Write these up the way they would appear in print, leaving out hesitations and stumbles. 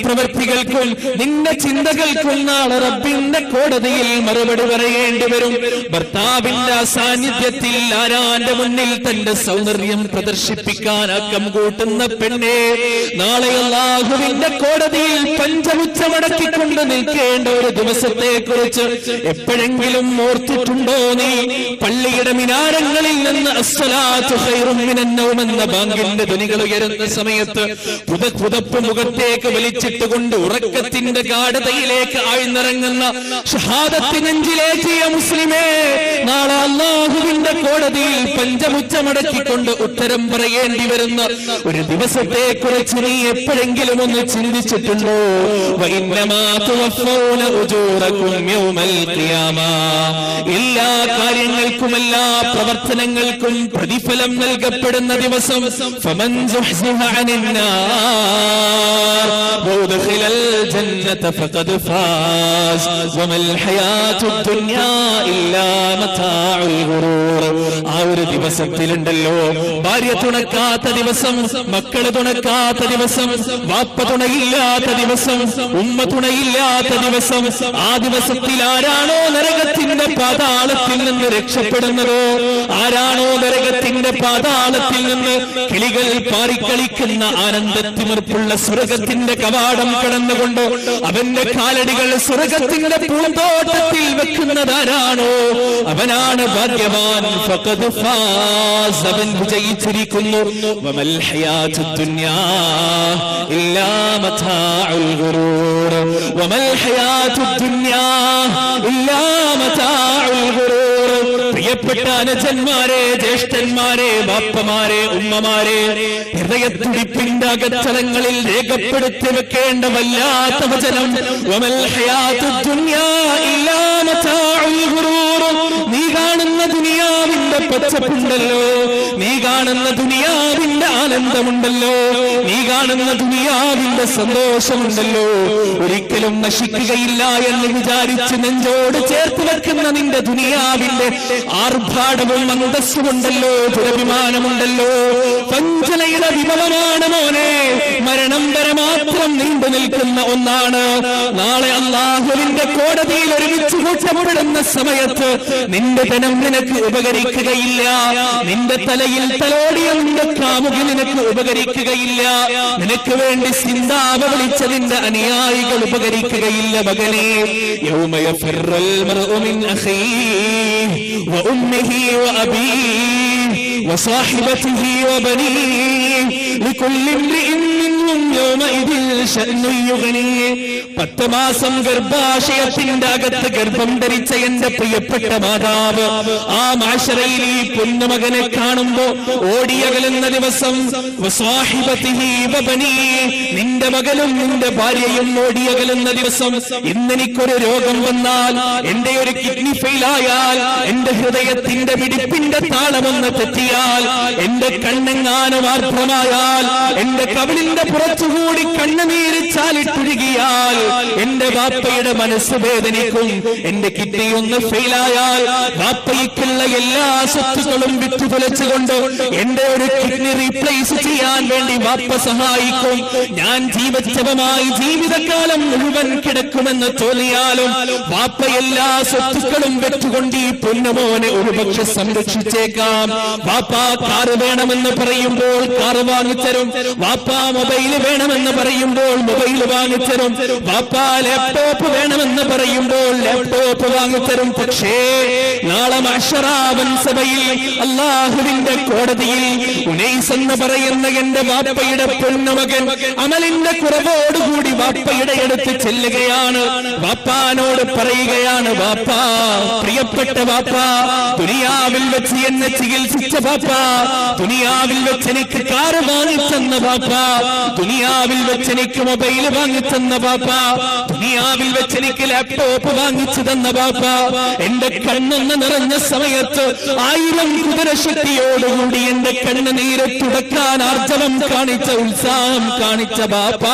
പ്രവൃത്തികൾക്കും നിന്റെ ചിന്തകൾക്കും നാളെ റബ്ബിന്റെ കോടതിയിൽ മറുപടി പറയേണ്ടി വരും. ഭർത്താവിന്റെ സാന്നിധ്യത്തിൽ ആരാന്റെ മുന്നിൽ തന്റെ സൗന്ദര്യം പ്രദർശിപ്പിക്കാൻ അക്കം കൂട്ടുന്ന പെണ്ണെ, നാളെ അല്ലാഹുവിന്റെ കോടതിയിൽ പഞ്ചമുച്ചമടക്കിക്കൊണ്ട് നിൽക്കേണ്ട ഒരു ദിവസത്തെ കുറിച്ച് എപ്പോഴെങ്കിലും ഓർത്തിട്ടുണ്ടോ നീ? പള്ളിയുടെ മിനാരങ്ങളിൽ നിന്ന് അസ്സലാത്തു ഖൈറും മിനൻ നൗം എന്ന ബാങ്കിന്റെ ധ്വനികൾ ഉയരുന്ന സമയത്ത് പുതപ്പ് മുഖത്തേക്ക് വലിച്ചിട്ടുകൊണ്ട് ഉറക്കത്തിന്റെ ഗാഢതയിലേക്ക് ആഴ്ന്നിറങ്ങുന്ന ഷഹാദത്ത് നെഞ്ചിലേറ്റിയ മുസ്ലിമേ, നാളെ അല്ലാഹുവിന്റെ കോടതിയിൽ പഞ്ചമുച്ചമടക്കിക്കൊണ്ട് ഉത്തരം പറയേണ്ടി വരുന്ന ഒരു ദിവസത്തെ കുറിച്ച് നീ എപ്പോഴെങ്കിലും ഒന്ന് ചിന്തിച്ചിട്ടുണ്ടോ? വഇന്നമാ തുവഫൗന ഉജൂറകും യൗമൽ ഖിയാമ. എല്ലാ കാര്യങ്ങൾക്കും എല്ലാ പ്രവർത്തനങ്ങൾക്കും പ്രതിഫലം നൽകപ്പെടുന്ന ദിവസം. ഫമൻ സുഹ്സിഹ അനിന്നാർ വഉദ്ഖിലൽ ജന്നത ഫഖദ് ഫാസ് വമൽ ഹയാത്തുദ് ദുനിയാ ഇല്ലാ മതാഉൽ ഗുറൂർ. ആ ഒരു ദിവസത്തിലുണ്ടല്ലോ, ഭാര്യ തുണക്കാത്ത ദിവസം, മക്കള് തുണക്കാത്ത ദിവസം, വാപ്പ തുണയില്ലാത്ത ദിവസം, ഉമ്മ തുണയില്ലാത്ത ദിവസം, ആ ദിവസത്തിൽ ആരാണോ നരകത്തിന്റെ പാതാളത്തിൽ നിന്ന് രക്ഷപ്പെടുന്നതോ, ആരാണോ നരകത്തിന്റെ പാതാളത്തിൽ നിന്ന് കിളികൾ പാറിക്കളിക്കുന്ന ആനന്ദത്തിമിർപ്പുള്ള സ്വർഗത്തിന്റെ കവാടം കടന്നുകൊണ്ട് അവന്റെ കാലടികൾ സ്വർഗത്തിന്റെ പൂന്തോട്ടത്തിൽ വെക്കുന്നതാരാണോ അവനാണ് ഭാഗ്യവാൻ. ഫഖദ് ഫാസ്, അവൻ വിജയിച്ചിരിക്കുന്നു. വമൽ ഹയാത്തുദ് ദുനിയാ ഇല്ലാ മതാഉൽ ഗുറൂർ. വമൽ ഹയാത്തുദ് ദുനിയാ ഇല്ലാ മതാഉൽ ഗുറൂർ. പ്രിയപ്പെട്ട അനുജന്മാരെ, ജ്യേഷ്ഠന്മാരെ, ബാപ്പമാരെ, ഉമ്മമാരെ, ഹൃദയത്തുടിപ്പിന്റെ അകത്തളങ്ങളിൽ രേഖപ്പെടുത്തി വെക്കേണ്ട വല്ലാത്ത വചനം. വമൽ ഹയാത്തുദ് ദുനിയാ ഇല്ലാ മതാഉൽ ഗുറൂർ. നീ കാണുന്ന ദുനിയാവിന്റെ പച്ചപ്പുണ്ടല്ലോ, നീ കാണുന്ന ദുനിയാവിന്റെ ആനന്ദമുണ്ടല്ലോ, നീ കാണുന്ന ദുനിയാവിന്റെ സന്തോഷമുണ്ടല്ലോ, ഒരിക്കലും നശിക്കുകയില്ല എന്ന് വിചാരിച്ച് നെഞ്ചോട് ചേർത്ത് വെക്കുന്ന നിന്റെ ദുനിയാവിന്റെ ആർഭാടവും അന്തസ്സുമുണ്ടല്ലോ, ദുരഭിമാനമുണ്ടല്ലോ, പഞ്ചലയുടെ വിഭവമാണ് മോനെ. മരണം വരെ മാത്രം നീണ്ടു നിൽക്കുന്ന ഒന്നാണ്. നാളെ അല്ലാഹുവിന്റെ കോടതിയിൽ ഒരുമിച്ച് കൂട്ടപ്പെടുന്ന സമയത്ത് നിന്റെ ധനം നിനക്ക് ഉപകരിക്കുകയില്ല, നിന്റെ തലയിൽ തലോടിയ നിന്റെ കാമുകി നിനക്ക് ഉപകരിക്കുകയില്ല, നിനക്ക് വേണ്ടി സിന്താവ വിളിച്ചതിന്റെ അനുയായികൾ ഉപകരിക്കുകയില്ല. മകനെ, യൗമ യഫിറുൽ മർഉ മിൻ അഖീഹി വഉമ്മിഹി വഅബീഹി വസാഹിബതിഹി വബനീഹി ലികുല്ലി ഇംറിഇൻ മിൻഹും യൗമഇദിൻ ശഅ്നുൻ യുഗ്നീഹി. 10 മാസം ഗർഭാശയത്തിന്റെ അകത്ത് ഗർഭം ധരിച്ച എന്റെ പ്രിയപ്പെട്ട മാതാവ് ആ മാശറയിൽ ഈ പൊന്നുമകനെ കാണുമ്പോ ഓടിയകലുന്ന ദിവസം. വസാഹിബതിഹി വബനീഹി, നിന്റെ മകനും നിന്റെ ഭാര്യയും ഓടിയകലുന്ന ദിവസം. ഇന്നെനിക്കൊരു രോഗം വന്നാൽ, എന്റെ ഒരു കിഡ്നി ഫെയിലായാൽ, എന്റെ ഹൃദയത്തിന്റെ പിടിപ്പിന്റെ താളമൊന്ന് തെറ്റിയാൽ, എന്റെ കണ്ണെങ്ങാനും ആർദ്രമായാൽ, എന്റെ കവിളിന്റെ പുറത്തുകൂടി കണ്ണുനീര് ചാലിട്ടുരുകിയാൽ എന്റെ വാപ്പയുടെ മനസ്സ് വേദനിക്കും. എന്റെ കിഡ്നി ഒന്ന് ഫെയിലായാൽ വാപ്പയ്ക്കുള്ള എല്ലാ സ്വത്തുക്കളും വിറ്റുതൊലച്ചുകൊണ്ട് എന്റെ ഒരു കിഡ്നി റീപ്ലേസ് ചെയ്യാൻ വേണ്ടി വാപ്പ സഹായിക്കും. ഞാൻ ജീവച്ഛവമായി ജീവിതകാലം മുഴുവൻ കിടക്കുമെന്ന് തോന്നിയാലും വാപ്പ എല്ലാ സ്വത്തുക്കളും വെച്ചുകൊണ്ട് ഈ പൊന്നുമോനെ ഒരുപക്ഷെ സംരക്ഷിച്ചേക്കാം. വാപ്പ കാറ് വേണമെന്ന് പറയുമ്പോൾ കാറ് വാങ്ങിത്തരും, വാപ്പ മൊബൈൽ വേണമെന്ന് പറയുമ്പോൾ മൊബൈൽ വാങ്ങിത്തരും, വാപ്പ ലാപ്ടോപ്പ് വേണമെന്ന് പറയുമ്പോൾ ലാപ്ടോപ്പ് വാങ്ങിത്തരും. പക്ഷേ നാളെ മഹ്ശറാവൻ സഭയിൽ അല്ലാഹുവിന്റെ കോടതിയിൽ ഉനൈസ് എന്ന് പറയുന്ന എന്റെ വാപ്പയുടെ പൊന്നുമകൻ അമലിന്റെ കുറവോടുകൂടി വാപ്പയുടെ അടുത്ത് ചെല്ലുകയാണ്. വാപ്പാനോട് പറയുകയാണ്, വാപ്പ, പ്രിയപ്പെട്ട വാപ്പ, ദുനിയാവിൽ വെച്ച് എന്നെ ചികിത്സിച്ച വാപ്പ, ദുനിയാവിൽ വെച്ച് എനിക്ക് കാറ് വാങ്ങിച്ചെന്ന വാപ്പ, ദുനിയാവിൽ വെച്ച് എനിക്ക് മൊബൈൽ വാങ്ങിച്ചെന്ന വാപ്പ, ദുനിയാവിൽ വെച്ച് എനിക്ക് ലാപ്ടോപ്പ് വാങ്ങിച്ചു തന്ന വാപ്പ, എന്റെ കണ്ണൊന്ന് നിറഞ്ഞ സമയത്ത് 1000 കുതിരശക്തിയോടുകൂടി എന്റെ കണ്ണുനീര് തുടക്കാൻ ആർജവം കാണിച്ച, ഉത്സാഹം കാണിച്ച ബാപ്പ,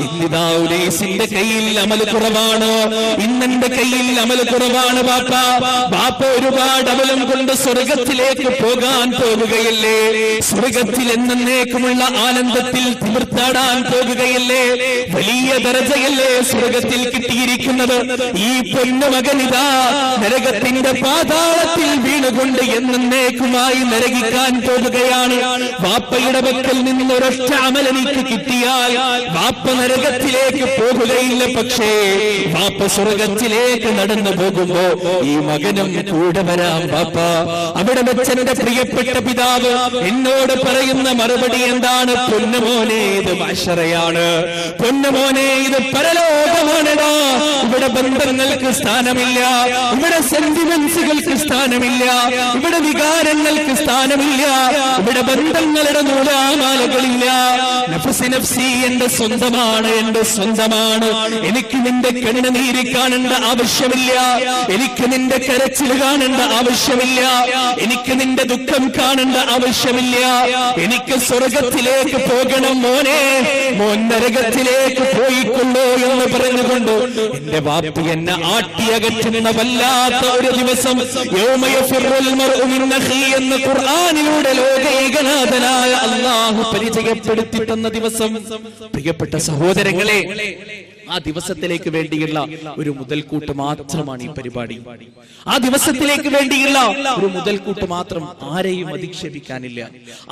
ഇന്നിതാ ഉനൈസിന്റെ കയ്യിൽ അമൽ കുറവാണ്, ഇന്നെന്റെ കയ്യിൽ അമൽ കുറവാണ് ബാപ്പ. ബാപ്പ ഒരുപാട് അമലും കൊണ്ട് സ്വർഗത്തിലേക്ക് പോകാൻ പോകുകയല്ലേ? സ്വർഗത്തിൽ എന്നേക്കുമുള്ള ആനന്ദത്തിൽ പുറത്താടാൻ പോകുകയല്ലേ? വലിയ ദർജയല്ലേ സ്വർഗത്തിൽ കിട്ടിയിരിക്കുന്നത്? ഈ പൊന്നുമകനിതാ നരകത്തിന്റെ പാതാളത്തിൽ വീണുകൊണ്ട് എന്നേക്കുമായി നരകിക്കാൻ പോകുകയാണ്. വാപ്പയുടെ പക്കൽ നിന്ന് ഒരൊറ്റ അമൽ എനിക്ക് കിട്ടിയാൽ വാപ്പ നരകത്തിലേക്ക് പോകുകയില്ല. പക്ഷേ വാപ്പ സ്വർഗത്തിലേക്ക് നടന്നു പോകുമ്പോ ഈ മകനും കൂടെ വരാം വാപ്പ. അവിടെ വെച്ചെന്റെ പ്രിയപ്പെട്ട പിതാവ് എന്നോട് പറയുന്ന മറുപടി എന്താണ്? പൊന്നുമോനെ, ഇത് മഹ്ശറയാണ്. പൊന്നുമോനെ, ഇത് പരലോകമാണെടാ. ഇവിടെ ബന്ധങ്ങൾക്ക് സ്ഥാനമില്ല, ഇവിടെ സെന്റിമെന്റ്സുകൾക്ക് സ്ഥാനമില്ല, ഇവിടെ വികാരങ്ങൾക്ക് സ്ഥാനമില്ല, ഇവിടെ ബന്ധങ്ങളുടെ നൂലാമാലകളില്ല. നഫ്സി നഫ്സി, എന്റെ സ്വന്തമാണ്, എന്റെ സ്വന്തമാണ്. എനിക്ക് നിന്റെ കണ്ണുനീര് കാണേണ്ട ആവശ്യമില്ല, എനിക്ക് നിന്റെ കരച്ചിൽ കാണേണ്ട ആവശ്യമില്ല, എനിക്ക് നിന്റെ ദുഃഖം കാണേണ്ട ആവശ്യമില്ല. എനിക്ക് സ്വർഗത്തിലേക്ക് പോകണം മോനെ, മോൻ നരകത്തിലേക്ക് പോയിക്കൊള്ളൂ എന്ന് പറഞ്ഞുകൊണ്ട് എന്റെ വാപ്പ എന്നെ ആട്ടിയകറ്റുന്ന വല്ലാത്ത ഒരു ദിവസം യൗമ യഫിറുൽ മർഉ മിൻ അഖീ എന്ന ഖുർആനിലൂടെ ലോകൈകനാഥനായ അല്ലാഹു പരിചയപ്പെടുത്തി തന്ന ദിവസം. പ്രിയപ്പെട്ട സഹോദരങ്ങളെ, ആ ദിവസത്തിലേക്ക് വേണ്ടിയുള്ള ഒരു മുതൽക്കൂട്ട് മാത്രമാണ് ഈ പരിപാടി. ആ ദിവസത്തിലേക്ക് വേണ്ടിയുള്ള ഒരു മുതൽക്കൂട്ട് മാത്രം. ആരെയും അധിക്ഷേപിക്കാനില്ല,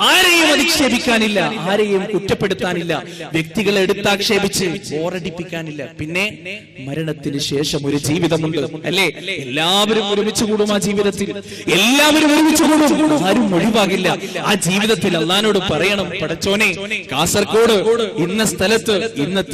ആരെയും അധിക്ഷേപിക്കാനില്ല, ആരെയും കുറ്റപ്പെടുത്താനില്ല, വ്യക്തികളെ എടുത്താക്ഷേപിച്ച് ബോറടിപ്പിക്കാനില്ല. പിന്നെ മരണത്തിന് ശേഷം ഒരു ജീവിതമുണ്ട്, അല്ലേ? എല്ലാവരും ഒരുമിച്ച് കൂടും. ആ ജീവിതത്തിൽ എല്ലാവരും ഒരുമിച്ച് കൂടും, ആരും ഒഴിവാകില്ല. ആ ജീവിതത്തിൽ അള്ളാനോട് പറയണം, പടച്ചോനെ, കാസർഗോഡ് ഇന്ന സ്ഥലത്ത് ഇന്ന